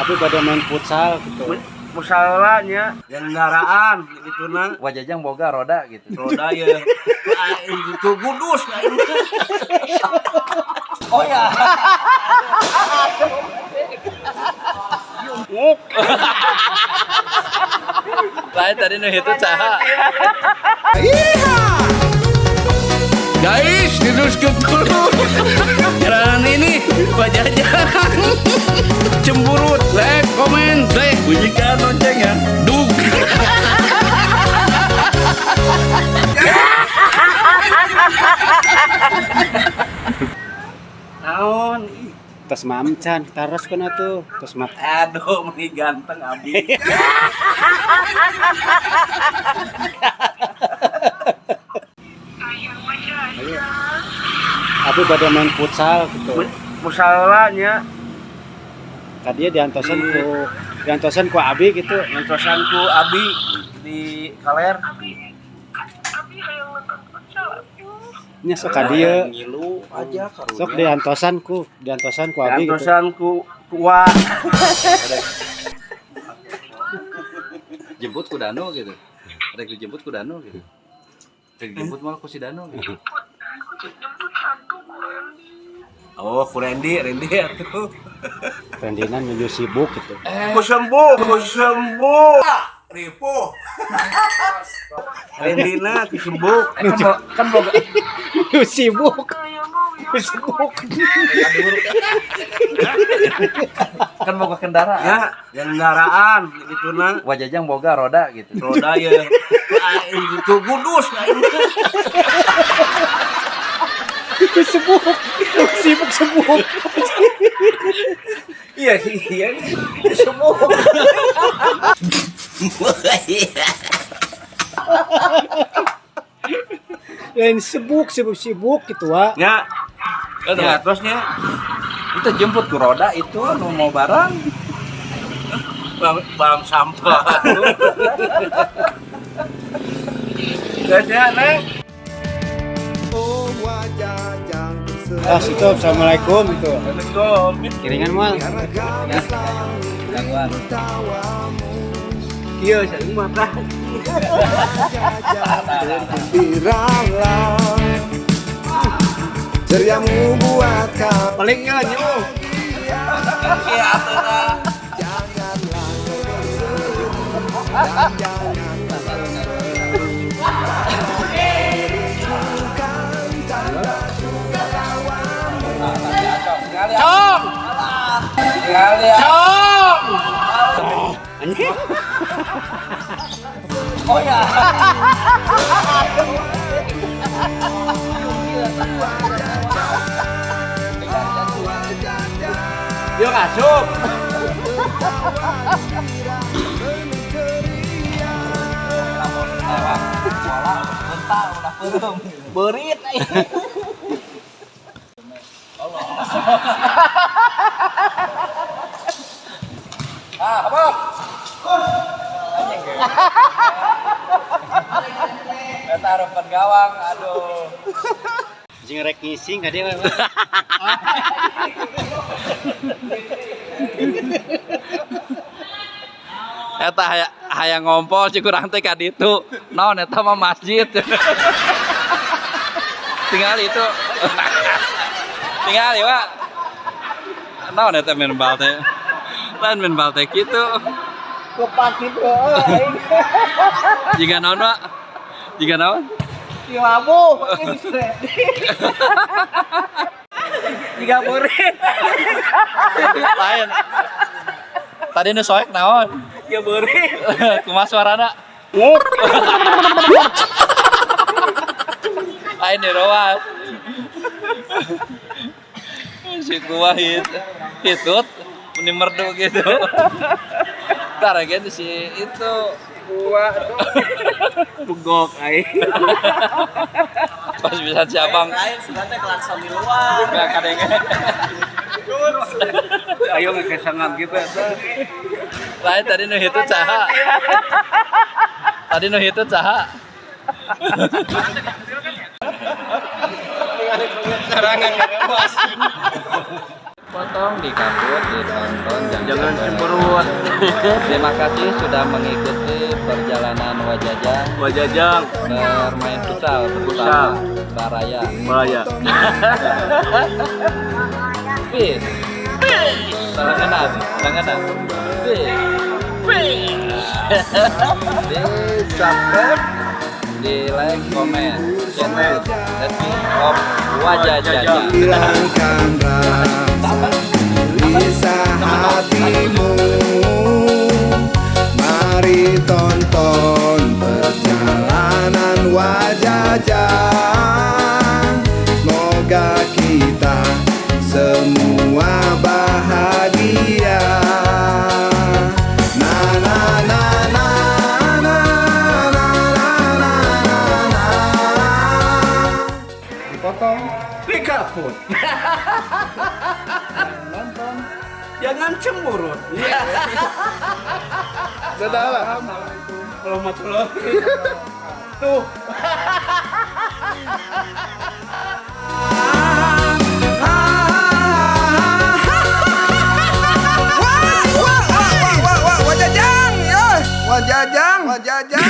Tapi pada main futsal gitu. Musalahnya kendaraan gitu na. Wajajang boga roda gitu. Roda ya. Itu gudus lah ini. Oh ya. Nguk. Lain tadi nu itu caha. Guys, diteruskan dulu. Jalan ini Wajajang. Cemburut, like, komen, like, bunyikan loncengnya. Dug. Naon? Tos mamcan, taros kana tuh. Tos mak. Aduh, meni ganteng abi. Tapi pada main futsal gitu. Musalahnya Tadi diantosan ku Abi gitu. mentosanku abi di Kaler. Nya sok ka dieu. Ngilu aja karunya. Sok diantosan ku Abi gitu. Mentosanku tua. Jemput ku Danu gitu. Rek dijemput ku Danu gitu. Rek dijemput malah ku si Danu gitu. Oh, ku Randy atuh. Rendinan menuju sibuk gitu. Ku sembuh. Ripo. Rendina ku sembuh. Kan boga Menuju sibuk. kan boga kendaraan. Ya, kendaraan gitu na. Wajajang boga roda gitu. Roda ya. Itu gudus lah ini. Sibuk. Iya, sembuh. Lain sibuk gitu wa. Ya. Ya, terusnya Itu jemput ku roda itu nu mau barang. bang sampah. Terusnya, Neng. Tas itu assalamualaikum gitu. Assalamualaikum. Kiringan mal. Gangguan. Iya, saya mata. Ceriamu buat kau Paling nyanyi. Iya, atuh. Cong. Anjing. Oh ya. Dia masuk. Berit apa? Kita harapan gawang, aduh. Jeung rek ngising ka dia. Eta hayang ngompol ci kurang teh ka ditu. Naon eta mah masjid. Tinggal itu. Tinggal ya, Pak. Naon eta main bal teh. Lain main bal teh kitu. Kepak itu. Jika naon, Pak? Jika naon? Ilamu. Tiga berit. Lain. Tadi nu soek naon? Tiga berit. Kumaha suarana? Nguk. Lain di roas. Si kuah hitut meni merdu gitu. Entar gitu si itu Gua bugok ai. pas bisa si abang Lain sudah teh kelan samiluan. enggak kadenge. Ayo ngekesangan gitu eta. Lain tadi nu hitut caha. Tadi nu hitut caha. Serangan ngerewas. Potong, dikaput, ditonton, Jangan cemberut. Terima kasih sudah mengikuti perjalanan Wajajang Wajajang. bermain futsal bersama Baraya. Malaya. Peace. Tangan kanan. Peace. Di subscribe, di like, komen, channel Let's of Wajajang. Hilangkan rasa gelisah hatimu. Mari tonton perjalanan Wajajang. Semoga kita semua bahagia. Na na na na na na na na na. Dipotong. Dikaput. Nonton. Jangan cemberut. Dadah. Warahmatullahi. Tuh. Wajajang, ya. Wajajang.